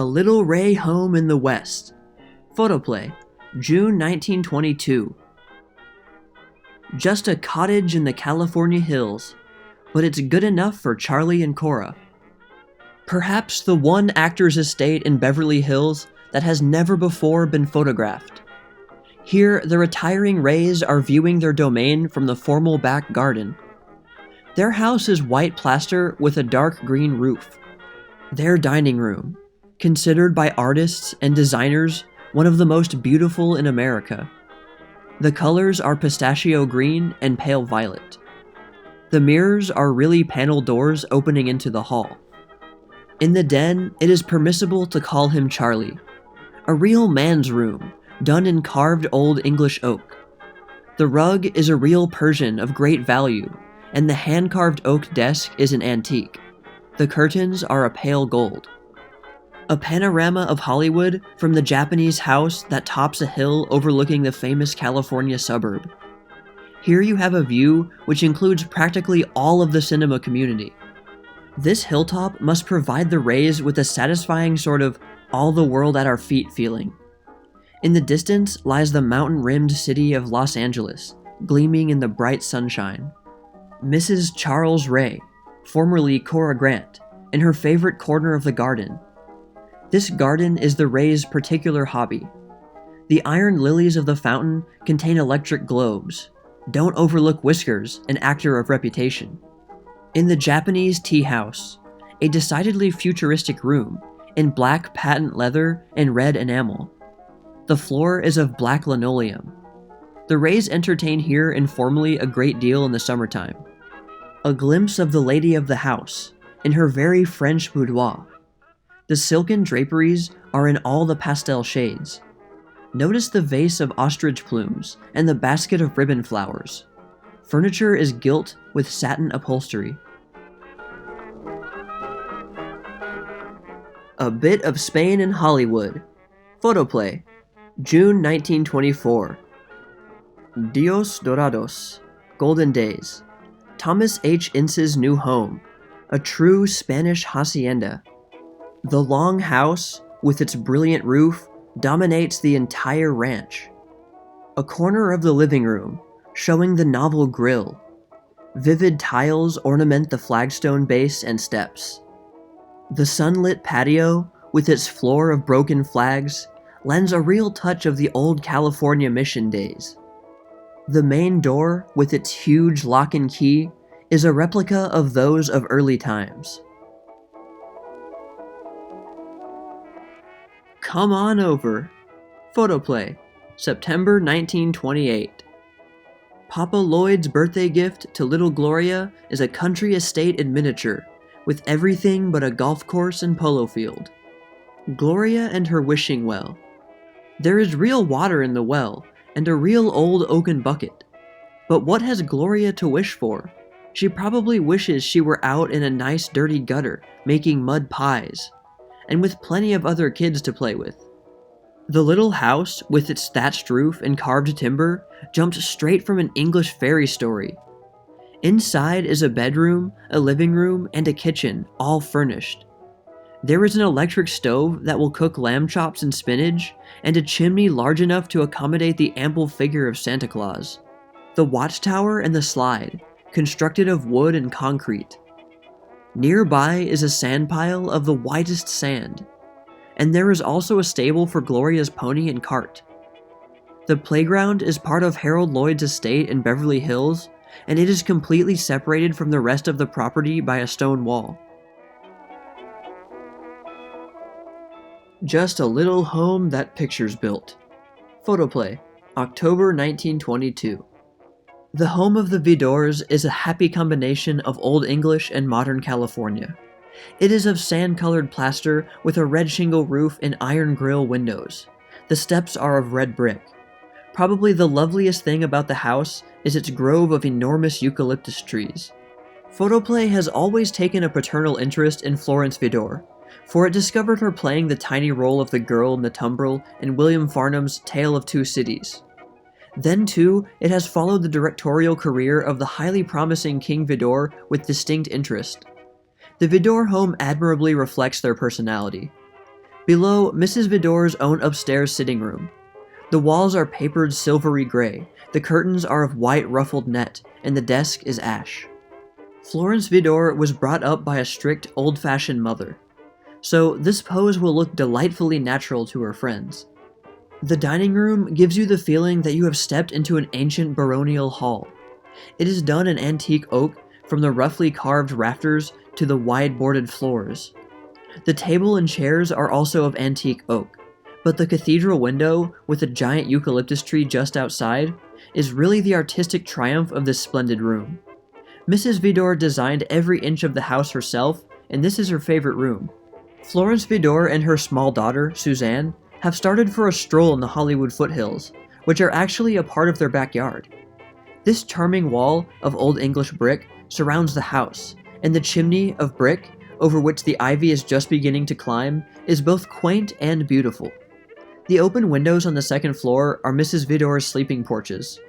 Little Ray Home in the West. Photoplay, June 1922. Just a cottage in the California hills, but it's good enough for Charlie and Cora. Perhaps the one actor's estate in Beverly Hills that has never before been photographed. Here, the retiring Rays are viewing their domain from the formal back garden. Their house is white plaster with a dark green roof. Their dining room, considered by artists and designers one of the most beautiful in America. The colors are pistachio green and pale violet. The mirrors are really panel doors opening into the hall. In the den, it is permissible to call him Charlie. A real man's room, done in carved old English oak. The rug is a real Persian of great value, and the hand-carved oak desk is an antique. The curtains are a pale gold. A panorama of Hollywood from the Japanese house that tops a hill overlooking the famous California suburb. Here you have a view which includes practically all of the cinema community. This hilltop must provide the Rays with a satisfying sort of all the world at our feet feeling. In the distance lies the mountain-rimmed city of Los Angeles, gleaming in the bright sunshine. Mrs. Charles Ray, formerly Cora Grant, in her favorite corner of the garden. This garden is the Rays' particular hobby. The iron lilies of the fountain contain electric globes. Don't overlook Whiskers, an actor of reputation. In the Japanese tea house, a decidedly futuristic room, in black patent leather and red enamel. The floor is of black linoleum. The Rays entertain here informally a great deal in the summertime. A glimpse of the lady of the house, in her very French boudoir. The silken draperies are in all the pastel shades. Notice the vase of ostrich plumes and the basket of ribbon flowers. Furniture is gilt with satin upholstery. A Bit of Spain and Hollywood. Photoplay, June 1924. Dios Dorados, Golden Days. Thomas H. Ince's new home, a true Spanish hacienda. The long house, with its brilliant roof, dominates the entire ranch. A corner of the living room, showing the novel grill. Vivid tiles ornament the flagstone base and steps. The sunlit patio, with its floor of broken flags, lends a real touch of the old California mission days. The main door, with its huge lock and key, is a replica of those of early times. Come on over. Photoplay, September 1928. Papa Lloyd's birthday gift to little Gloria is a country estate in miniature, with everything but a golf course and polo field. Gloria and her wishing well. There is real water in the well, and a real old oaken bucket. But what has Gloria to wish for? She probably wishes she were out in a nice dirty gutter, making mud pies, and with plenty of other kids to play with. The little house, with its thatched roof and carved timber, jumped straight from an English fairy story. Inside is a bedroom, a living room, and a kitchen, all furnished. There is an electric stove that will cook lamb chops and spinach, and a chimney large enough to accommodate the ample figure of Santa Claus. The watchtower and the slide, constructed of wood and concrete. Nearby is a sand pile of the whitest sand, and there is also a stable for Gloria's pony and cart. The playground is part of Harold Lloyd's estate in Beverly Hills, and it is completely separated from the rest of the property by a stone wall. Just a little home that pictures built. Photoplay, October 1922. The home of the Vidors is a happy combination of Old English and modern California. It is of sand-colored plaster with a red shingle roof and iron grille windows. The steps are of red brick. Probably the loveliest thing about the house is its grove of enormous eucalyptus trees. Photoplay has always taken a paternal interest in Florence Vidor, for it discovered her playing the tiny role of the girl in the tumbril in William Farnham's Tale of Two Cities. Then, too, it has followed the directorial career of the highly promising King Vidor with distinct interest. The Vidor home admirably reflects their personality. Below, Mrs. Vidor's own upstairs sitting room. The walls are papered silvery gray, the curtains are of white ruffled net, and the desk is ash. Florence Vidor was brought up by a strict, old-fashioned mother, so this pose will look delightfully natural to her friends. The dining room gives you the feeling that you have stepped into an ancient baronial hall. It is done in antique oak, from the roughly carved rafters to the wide-boarded floors. The table and chairs are also of antique oak, but the cathedral window, with a giant eucalyptus tree just outside, is really the artistic triumph of this splendid room. Mrs. Vidor designed every inch of the house herself, and this is her favorite room. Florence Vidor and her small daughter, Suzanne, have started for a stroll in the Hollywood foothills, which are actually a part of their backyard. This charming wall of Old English brick surrounds the house, and the chimney of brick, over which the ivy is just beginning to climb, is both quaint and beautiful. The open windows on the second floor are Mrs. Vidor's sleeping porches.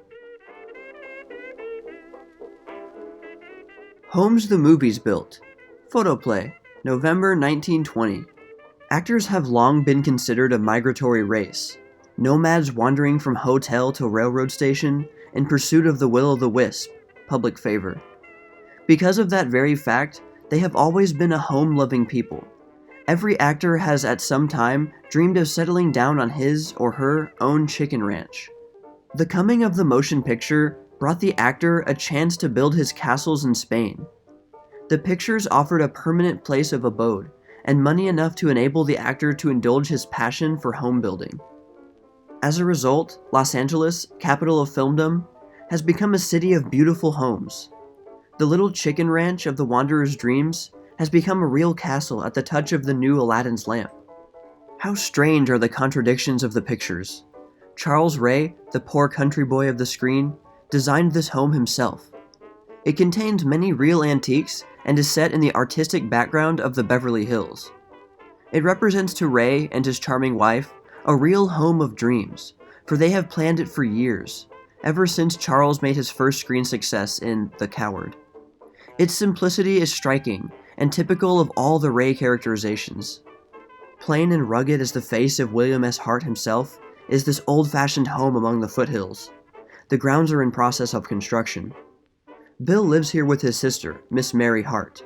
Homes the Movies Built. Photoplay, November 1920. Actors have long been considered a migratory race, nomads wandering from hotel to railroad station in pursuit of the will-o'-the-wisp, public favor. Because of that very fact, they have always been a home-loving people. Every actor has at some time dreamed of settling down on his or her own chicken ranch. The coming of the motion picture brought the actor a chance to build his castles in Spain. The pictures offered a permanent place of abode, and money enough to enable the actor to indulge his passion for home building. As a result, Los Angeles, capital of filmdom, has become a city of beautiful homes. The little chicken ranch of the wanderer's dreams has become a real castle at the touch of the new Aladdin's lamp. How strange are the contradictions of the pictures. Charles Ray, the poor country boy of the screen, designed this home himself. It contains many real antiques and is set in the artistic background of the Beverly Hills. It represents to Ray and his charming wife a real home of dreams, for they have planned it for years, ever since Charles made his first screen success in The Coward. Its simplicity is striking and typical of all the Ray characterizations. Plain and rugged as the face of William S. Hart himself is this old-fashioned home among the foothills. The grounds are in process of construction. Bill lives here with his sister, Miss Mary Hart.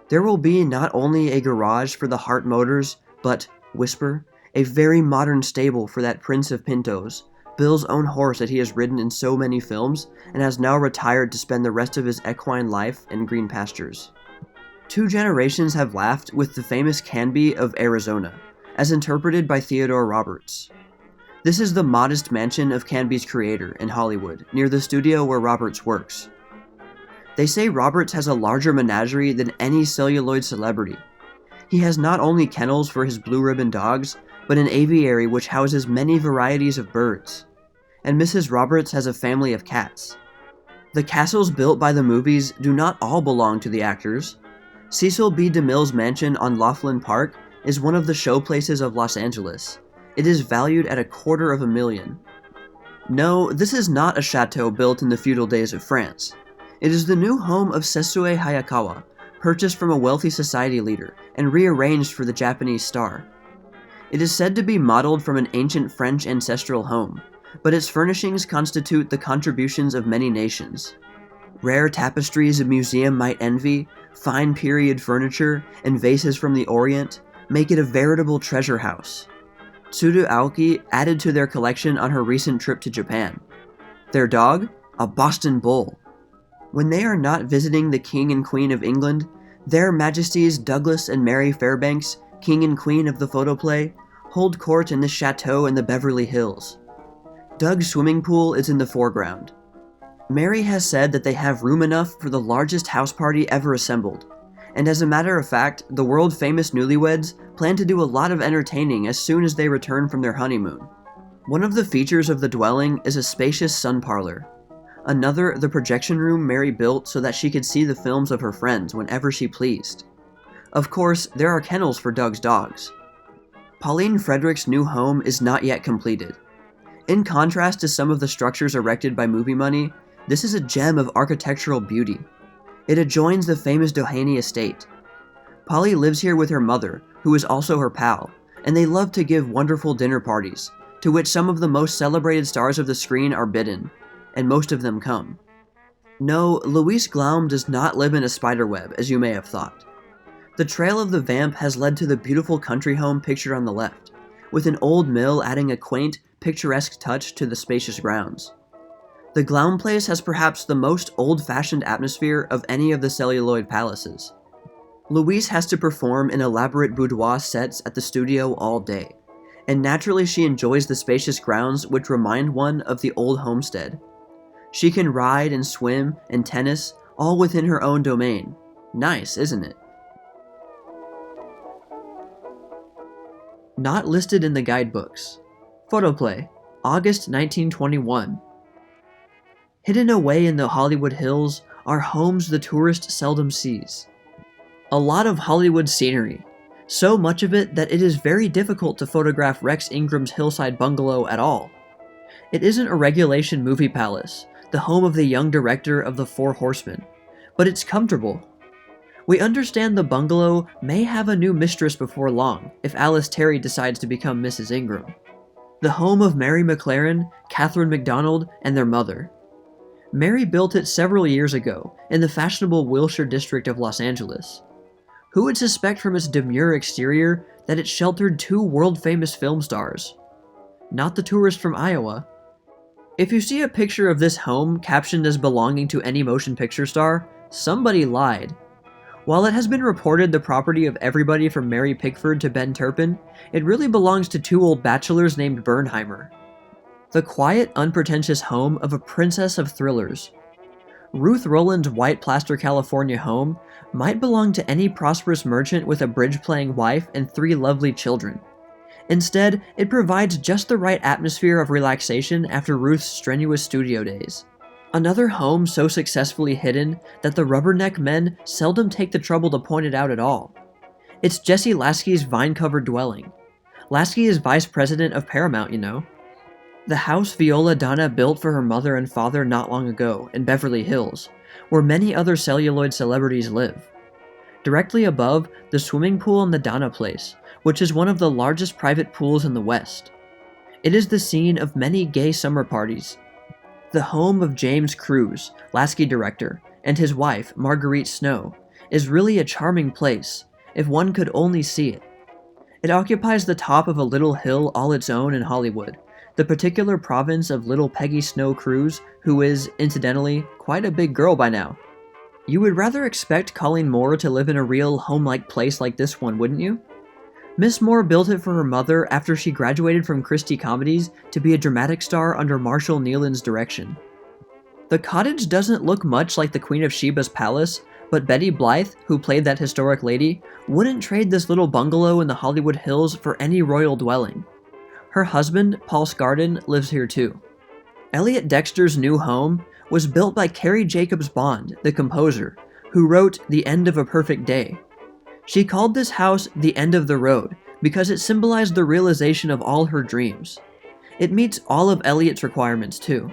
There will be not only a garage for the Hart motors, but, whisper, a very modern stable for that Prince of Pintos, Bill's own horse that he has ridden in so many films and has now retired to spend the rest of his equine life in green pastures. 2 generations have laughed with the famous Canby of Arizona, as interpreted by Theodore Roberts. This is the modest mansion of Canby's creator in Hollywood, near the studio where Roberts works. They say Roberts has a larger menagerie than any celluloid celebrity. He has not only kennels for his blue ribbon dogs, but an aviary which houses many varieties of birds. And Mrs. Roberts has a family of cats. The castles built by the movies do not all belong to the actors. Cecil B. DeMille's mansion on Laughlin Park is one of the showplaces of Los Angeles. It is valued at $250,000. No, this is not a chateau built in the feudal days of France. It is the new home of Sesue Hayakawa, purchased from a wealthy society leader and rearranged for the Japanese star. It is said to be modeled from an ancient French ancestral home, but its furnishings constitute the contributions of many nations. Rare tapestries a museum might envy, fine period furniture, and vases from the Orient make it a veritable treasure house. Tsuru Aoki added to their collection on her recent trip to Japan. Their dog? A Boston Bull. When they are not visiting the King and Queen of England, their Majesties Douglas and Mary Fairbanks, King and Queen of the photoplay, hold court in this chateau in the Beverly Hills. Doug's swimming pool is in the foreground. Mary has said that they have room enough for the largest house party ever assembled, and as a matter of fact, the world-famous newlyweds plan to do a lot of entertaining as soon as they return from their honeymoon. One of the features of the dwelling is a spacious sun parlor. Another, the projection room Mary built so that she could see the films of her friends whenever she pleased. Of course, there are kennels for Doug's dogs. Pauline Frederic's new home is not yet completed. In contrast to some of the structures erected by movie money, this is a gem of architectural beauty. It adjoins the famous Doheny estate. Polly lives here with her mother, who is also her pal, and they love to give wonderful dinner parties, to which some of the most celebrated stars of the screen are bidden, and most of them come. No, Louise Glaum does not live in a spiderweb, as you may have thought. The trail of the vamp has led to the beautiful country home pictured on the left, with an old mill adding a quaint, picturesque touch to the spacious grounds. The Glaum place has perhaps the most old-fashioned atmosphere of any of the celluloid palaces. Louise has to perform in elaborate boudoir sets at the studio all day, and naturally she enjoys the spacious grounds which remind one of the old homestead. She can ride and swim and tennis, all within her own domain. Nice, isn't it? Not listed in the guidebooks. Photoplay, August 1921. Hidden away in the Hollywood Hills are homes the tourist seldom sees. A lot of Hollywood scenery, so much of it that it is very difficult to photograph Rex Ingram's hillside bungalow at all. It isn't a regulation movie palace, the home of the young director of The Four Horsemen, but it's comfortable. We understand the bungalow may have a new mistress before long if Alice Terry decides to become Mrs. Ingram. The home of Mary McLaren, Catherine MacDonald, and their mother. Mary built it several years ago in the fashionable Wilshire district of Los Angeles. Who would suspect from its demure exterior that it sheltered two world-famous film stars? Not the tourist from Iowa. If you see a picture of this home captioned as belonging to any motion picture star, somebody lied. While it has been reported the property of everybody from Mary Pickford to Ben Turpin, it really belongs to two old bachelors named Bernheimer. The quiet, unpretentious home of a princess of thrillers. Ruth Rowland's white plaster California home might belong to any prosperous merchant with a bridge-playing wife and 3 lovely children. Instead, it provides just the right atmosphere of relaxation after Ruth's strenuous studio days. Another home so successfully hidden that the Rubberneck men seldom take the trouble to point it out at all. It's Jesse Lasky's vine-covered dwelling. Lasky is vice president of Paramount, you know. The house Viola Donna built for her mother and father not long ago in Beverly Hills, where many other celluloid celebrities live. Directly above, the swimming pool in the Donna place, which is one of the largest private pools in the West. It is the scene of many gay summer parties. The home of James Cruz, Lasky director, and his wife, Marguerite Snow, is really a charming place, if one could only see it. It occupies the top of a little hill all its own in Hollywood, the particular province of little Peggy Snow Cruz, who is, incidentally, quite a big girl by now. You would rather expect Colleen Moore to live in a real home-like place like this one, wouldn't you? Miss Moore built it for her mother after she graduated from Christie Comedies to be a dramatic star under Marshall Nealon's direction. The cottage doesn't look much like the Queen of Sheba's palace, but Betty Blythe, who played that historic lady, wouldn't trade this little bungalow in the Hollywood Hills for any royal dwelling. Her husband, Paul Scardon, lives here too. Elliot Dexter's new home was built by Carrie Jacobs Bond, the composer, who wrote The End of a Perfect Day. She called this house the end of the road because it symbolized the realization of all her dreams. It meets all of Elliot's requirements too.